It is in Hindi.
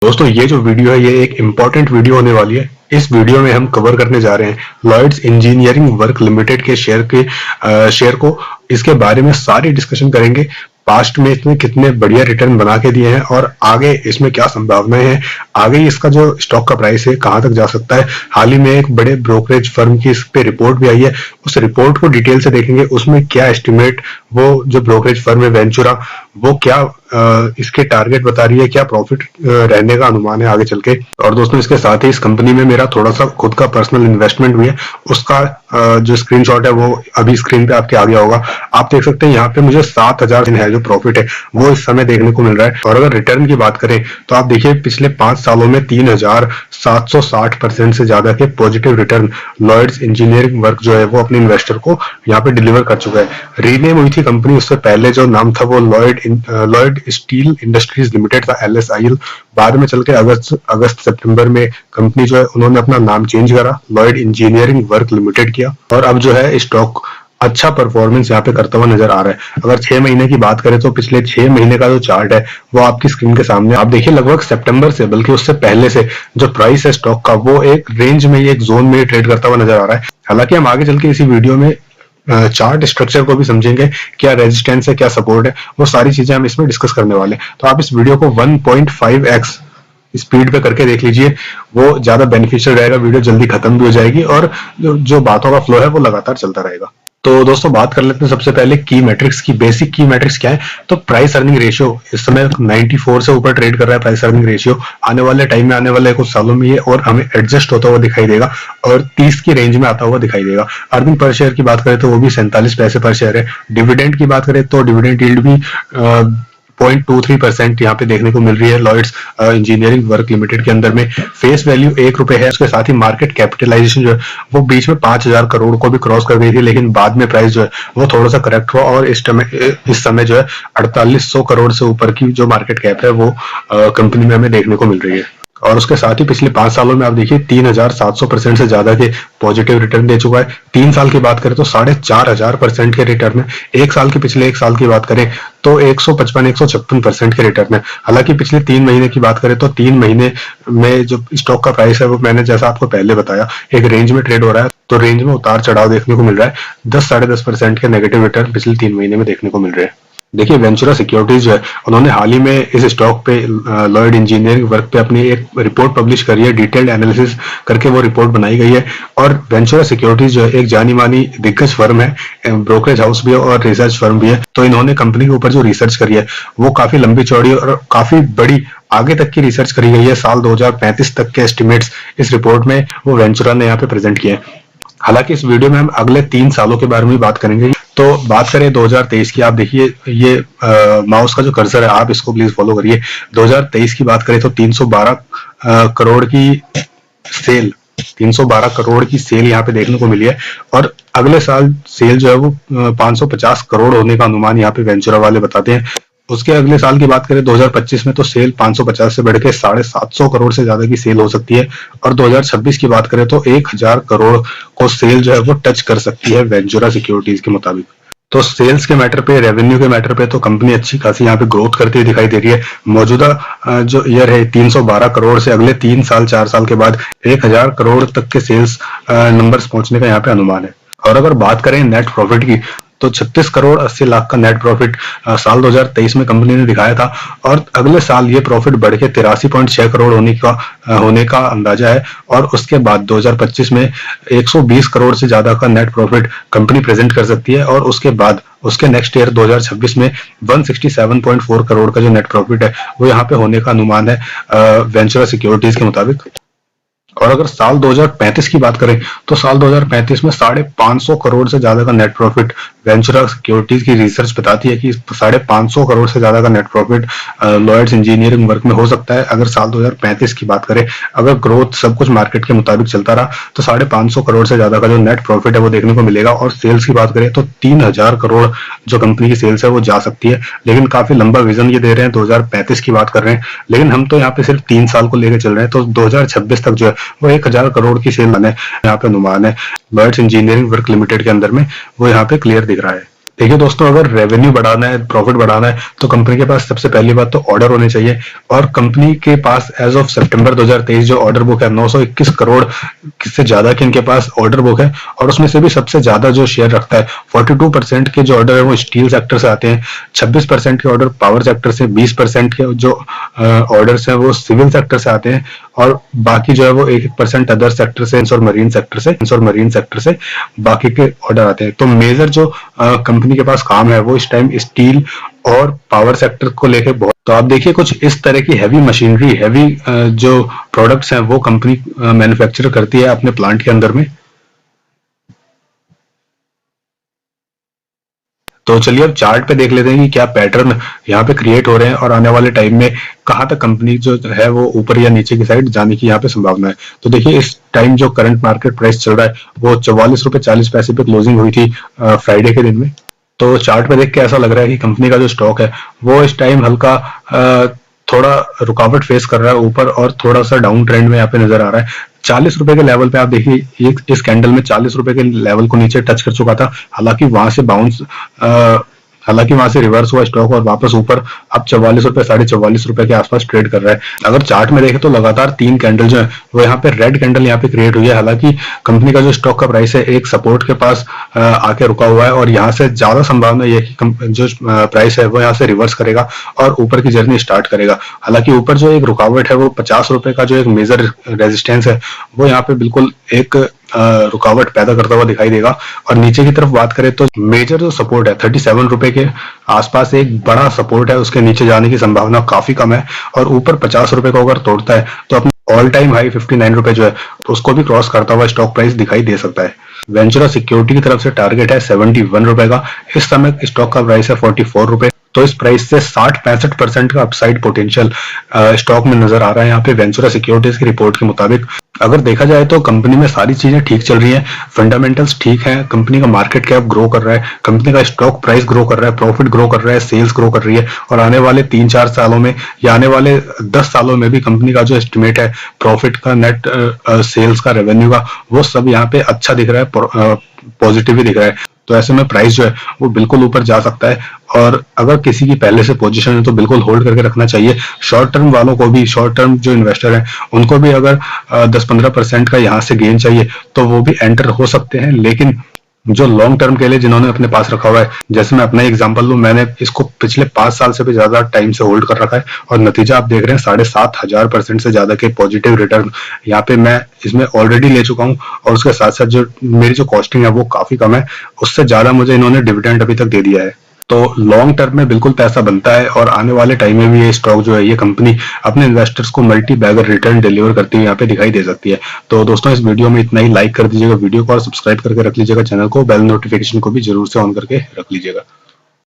दोस्तों ये जो वीडियो है ये एक इम्पॉर्टेंट वीडियो होने वाली है। इस वीडियो में हम कवर करने जा रहे हैं लॉयड्स इंजीनियरिंग वर्क लिमिटेड के शेयर को। इसके बारे में सारी डिस्कशन करेंगे। पास्ट में इसने कितने बढ़िया रिटर्न बना के दिए हैं और आगे इसमें क्या संभावनाएं हैं, आगे इसका जो स्टॉक का प्राइस है कहां तक जा सकता है। हाल ही में एक बड़े ब्रोकरेज फर्म की इस पे रिपोर्ट भी आई है, उस रिपोर्ट को डिटेल से देखेंगे। उसमें क्या एस्टिमेट वो जो ब्रोकरेज फर्म है वेंचुरा वो क्या इसके टारगेट बता रही है, क्या प्रॉफिट रहने का अनुमान है आगे चल के। और दोस्तों इसके साथ ही इस कंपनी में मेरा थोड़ा सा खुद का पर्सनल इन्वेस्टमेंट भी है, उसका जो स्क्रीनशॉट है वो अभी स्क्रीन पे आपके आ गया होगा। आप देख सकते हैं यहाँ पे मुझे 7,000 है जो प्रॉफिट है वो इस समय देखने को मिल रहा है। और अगर रिटर्न की बात करें तो आप देखिए पिछले 5 सालों में 3,760% से ज्यादा के positive return Lloyds Engineering Work जो है वो अपने इन्वेस्टर को यहाँ पे डिलीवर कर चुका है। रीनेम हुई थी कंपनी, उससे पहले जो नाम था वो लॉयड स्टील इंडस्ट्रीज लिमिटेड था, LSIL। बाद में चल के अगस्त सितंबर में कंपनी जो है उन्होंने अपना नाम चेंज करा, लॉयड इंजीनियरिंग वर्क लिमिटेड किया। और अब जो है स्टॉक अच्छा परफॉर्मेंस यहाँ पे करता हुआ नजर आ रहा है। अगर 6 महीने की बात करें तो पिछले 6 महीने का जो चार्ट है वो आपकी स्क्रीन के सामने आप देखिए। लगभग सितंबर से, बल्कि उससे पहले से जो प्राइस है स्टॉक का वो एक रेंज में, एक जोन में ट्रेड करता हुआ नजर आ रहा है। हालांकि हम आगे चल के इसी वीडियो में चार्ट स्ट्रक्चर को भी समझेंगे, क्या रेजिस्टेंस है, क्या सपोर्ट है, वो सारी चीजें हम इसमें डिस्कस करने वाले हैं। तो आप इस वीडियो को 1.5x स्पीड पे करके देख लीजिए, वो ज्यादा बेनिफिशियल रहेगा। वीडियो जल्दी खत्म भी हो जाएगी और जो बातों का फ्लो है वो लगातार चलता रहेगा। तो दोस्तों बात कर लेते हैं सबसे पहले की मैट्रिक्स की। बेसिक की मैट्रिक्स क्या है, तो प्राइस अर्निंग रेशियो इस समय 94 से ऊपर ट्रेड कर रहा है। प्राइस अर्निंग रेशियो आने वाले टाइम में, आने वाले कुछ सालों में ये और हमें एडजस्ट होता हुआ दिखाई देगा और 30 की रेंज में आता हुआ दिखाई देगा। अर्निंग पर शेयर की बात करें तो वो भी 47 पैसे पर शेयर है। डिविडेंड की बात करें तो डिविडेंड यील्ड भी 0.23% यहाँ पे देखने को मिल रही है लॉयड्स इंजीनियरिंग वर्क लिमिटेड के अंदर में। फेस वैल्यू 1 रुपए है। उसके साथ ही मार्केट कैपिटलाइजेशन जो है वो बीच में 5,000 करोड़ को भी क्रॉस कर गई थी, लेकिन बाद में प्राइस जो है वो थोड़ा सा करेक्ट हुआ और इस समय जो है 4800 करोड़ से ऊपर की जो मार्केट कैप है वो कंपनी में हमें देखने को मिल रही है। और उसके साथ ही पिछले 5 सालों में आप देखिए 3,700% से ज्यादा के पॉजिटिव रिटर्न दे चुका है। 3 साल की बात करें तो 4,500% के रिटर्न है। 1 साल की, पिछले 1 साल की बात करें तो 155-156% के रिटर्न है। हालांकि पिछले 3 महीने की बात करें तो 3 महीने में जो स्टॉक का प्राइस है वो मैंने जैसा आपको पहले बताया एक रेंज में ट्रेड हो रहा है, तो रेंज में उतार चढ़ाव देखने को मिल रहा है। 10-10.5% के नेगेटिव रिटर्न पिछले 3 महीने में देखने को मिल रहे हैं। देखिए वेंचुरा सिक्योरिटीज जो है उन्होंने हाल ही में इस स्टॉक पे लॉयड इंजीनियरिंग वर्क पे अपनी एक रिपोर्ट पब्लिश करी है। डिटेल्ड एनालिसिस करके वो रिपोर्ट बनाई गई है। और वेंचुरा सिक्योरिटीज जो है एक जानी मानी दिग्गज फर्म है, ब्रोकरेज हाउस भी है और रिसर्च फर्म भी है। तो इन्होंने कंपनी के ऊपर जो रिसर्च करी है वो काफी लंबी चौड़ी और काफी बड़ी आगे तक की रिसर्च करी गई है। साल 2035 तक के एस्टिमेट्स इस रिपोर्ट में वो वेंचुरा ने यहाँ पे प्रेजेंट किए हैं। हालांकि इस वीडियो में हम अगले 3 सालों के बारे में बात करेंगे। तो बात करें 2023 की, आप देखिए ये माउस का जो कर्सर है आप इसको प्लीज फॉलो करिए। 2023 की बात करें तो 312 करोड़ की सेल 312 करोड़ की सेल यहाँ पे देखने को मिली है। और अगले साल सेल जो है वो 550 करोड़ होने का अनुमान यहाँ पे वेंचुरा वाले बताते हैं। उसके अगले साल की बात करें 2025 में तो सेल 550 से बढ़ के 750 करोड़ से ज्यादा की सेल हो सकती है। और 2026 की बात करें तो 1000 करोड़ को सेल जो है वो टच कर सकती है वेंचुरा सिक्योरिटीज के मुताबिक। तो सेल्स के मैटर पे, रेवेन्यू के मैटर पे तो कंपनी अच्छी खासी यहाँ पे ग्रोथ करती हुई दिखाई दे रही है। मौजूदा जो ईयर है 312 करोड़ से अगले 3 साल 4 साल के बाद 1000 करोड़ तक के सेल्स नंबर्स पहुंचने का यहाँ पे अनुमान है। और अगर बात करें नेट प्रॉफिट की तो 36 करोड़ 80 लाख का नेट प्रॉफिट साल 2023 में कंपनी ने दिखाया था। और अगले साल ये प्रॉफिट बढ़ के 83.6 करोड़ होने का अंदाजा है। और उसके बाद 2025 में 120 करोड़ से ज्यादा का नेट प्रॉफिट कंपनी प्रेजेंट कर सकती है। और उसके बाद उसके नेक्स्ट ईयर 2026 में 167.4 करोड़ का जो नेट प्रॉफिट है वो यहाँ पे होने का अनुमान है वेंचुरा सिक्योरिटीज के मुताबिक। और अगर साल 2035 की बात करें तो साल 2035 में 550 करोड़ से ज्यादा का नेट प्रॉफिट वेंचुरा सिक्योरिटीज की रिसर्च बताती है कि 550 करोड़ से ज्यादा का net profit Lloyds Engineering Work में हो सकता है। अगर साल 2035 की बात करें, अगर ग्रोथ सब कुछ मार्केट के मुताबिक चलता रहा तो 550 करोड़ से ज्यादा का जो नेट प्रॉफिट है वो देखने को मिलेगा। और सेल्स की बात करें तो 3000 करोड़ जो कंपनी की सेल्स है वो जा सकती है। लेकिन काफी लंबा विजन ये दे रहे हैं, 2035 की बात कर रहे हैं, लेकिन हम तो यहाँ पे सिर्फ 3 साल को लेकर चल रहे हैं। तो 2026 तक जो है वो 1000 करोड़ की सेल आने यहाँ पे अनुमान है लॉयड्स इंजीनियरिंग वर्क लिमिटेड के अंदर में, वो यहाँ पे क्लियर दिख रहा है। देखिए दोस्तों, अगर रेवेन्यू बढ़ाना है, प्रॉफिट बढ़ाना है, तो कंपनी के पास सबसे पहली बात तो ऑर्डर होने चाहिए। और कंपनी के पास एज ऑफ सितंबर 2023 जो ऑर्डर बुक है 921 करोड़ से ज्यादा की इनके पास ऑर्डर बुक है। और उसमें से भी सबसे ज्यादा जो शेयर रखता है 42% के जो ऑर्डर है वो स्टील सेक्टर से आते हैं, 26% के ऑर्डर पावर सेक्टर से, 20% के जो ऑर्डर्स हैं वो सिविल सेक्टर से आते हैं, और बाकी जो है वो 1% अदर सेक्टर से और मरीन सेक्टर से बाकी के ऑर्डर आते हैं। तो मेजर जो कंपनी के पास काम है वो इस टाइम स्टील और पावर सेक्टर को लेके बहुत। तो आप देखिए कुछ इस तरह की हैवी मशीनरी, हैवी जो प्रोडक्ट्स हैं वो कंपनी मैन्युफैक्चर करती है अपने प्लांट के अंदर में। तो चलिए अब चार्ट पे देख लेते हैं कि क्या पैटर्न यहाँ पे क्रिएट हो रहे हैं और आने वाले टाइम में कहाँ तक कंपनी जो है वो ऊपर या नीचे की साइड जाने की यहाँ पे संभावना है। तो देखिए इस टाइम जो करंट मार्केट प्राइस चल रहा है वो 44.40 रुपए पे क्लोजिंग हुई थी फ्राइडे के दिन में। तो चार्ट पे देख के ऐसा लग रहा है कि कंपनी का जो स्टॉक है वो इस टाइम हल्का थोड़ा रुकावट फेस कर रहा है ऊपर, और थोड़ा सा डाउन ट्रेंड में यहाँ पे नजर आ रहा है। 40 रुपए के लेवल पे आप देखिए इस कैंडल में 40 रुपए के लेवल को नीचे टच कर चुका था, हालांकि वहां से रिवर्स हुआ स्टॉक और वापस ऊपर अब 44 रुपए, 44.5 रुपए के आसपास ट्रेड कर रहा है। अगर चार्ट में देखें तो लगातार 3 कैंडल जो है वो यहाँ पे रेड कैंडल यहाँ पे क्रिएट हुई है। हालांकि कंपनी का जो स्टॉक का प्राइस है एक सपोर्ट के पास आके रुका हुआ है, और यहाँ से ज्यादा संभावना ये है कि जो प्राइस है वो यहाँ से रिवर्स करेगा और ऊपर की जर्नी स्टार्ट करेगा। हालांकि ऊपर जो एक रुकावट है वो 50 रुपए का जो एक मेजर रेजिस्टेंस है वो यहाँ पे बिल्कुल एक रुकावट पैदा करता हुआ दिखाई देगा। और नीचे की तरफ बात करें तो मेजर जो सपोर्ट है 37 रुपए के आसपास एक बड़ा सपोर्ट है, उसके नीचे जाने की संभावना काफी कम है। और ऊपर 50 रुपए को अगर तोड़ता है तो अपने ऑल टाइम हाई 59 रुपए जो है उसको भी क्रॉस करता हुआ स्टॉक प्राइस दिखाई दे सकता है। वेंचुरा सिक्योरिटी की तरफ से टारगेट है 71 रुपए का। इस समय स्टॉक का प्राइस है 44 रुपए। तो इस प्राइस से 60-65% का अपसाइड पोटेंशियल स्टॉक में नजर आ रहा है यहाँ पे वेंचुरा सिक्योरिटीज की रिपोर्ट के मुताबिक। अगर देखा जाए तो कंपनी में सारी चीजें ठीक चल रही हैं, फंडामेंटल्स ठीक है, कंपनी का मार्केट कैप ग्रो कर रहा है, कंपनी का स्टॉक प्राइस ग्रो कर रहा है, प्रॉफिट ग्रो कर रहा है, सेल्स ग्रो कर रही है। और आने वाले 3-4 सालों में या आने वाले 10 सालों में भी कंपनी का जो एस्टिमेट है प्रॉफिट का, नेट सेल्स का, रेवेन्यू का, वो सब यहाँ पे अच्छा दिख रहा है, पॉजिटिव ही दिख रहा है। तो ऐसे में प्राइस जो है वो बिल्कुल ऊपर जा सकता है। और अगर किसी की पहले से पोजीशन है तो बिल्कुल होल्ड करके रखना चाहिए। शॉर्ट टर्म वालों को भी, शॉर्ट टर्म जो इन्वेस्टर हैं उनको भी अगर 10-15% का यहाँ से गेन चाहिए तो वो भी एंटर हो सकते हैं। लेकिन जो लॉन्ग टर्म के लिए जिन्होंने अपने पास रखा हुआ है, जैसे मैं अपना एग्जांपल लूं, मैंने इसको पिछले 5 साल से भी ज्यादा टाइम से होल्ड कर रखा है और नतीजा आप देख रहे हैं 7,500% से ज्यादा के पॉजिटिव रिटर्न यहाँ पे मैं इसमें ऑलरेडी ले चुका हूँ। और उसके साथ साथ जो मेरी जो कॉस्टिंग है वो काफी कम है, उससे ज्यादा मुझे इन्होंने डिविडेंड अभी तक दे दिया है। तो लॉन्ग टर्म में बिल्कुल पैसा बनता है और आने वाले टाइम में भी ये स्टॉक जो है, ये कंपनी अपने इन्वेस्टर्स को मल्टी बैगर रिटर्न डिलीवर करती हुई यहाँ पे दिखाई दे सकती है। तो दोस्तों इस वीडियो में इतना ही। लाइक कर दीजिएगा वीडियो को और सब्सक्राइब करके रख लीजिएगा चैनल को, बेल नोटिफिकेशन को भी जरूर से ऑन करके रख लीजिएगा।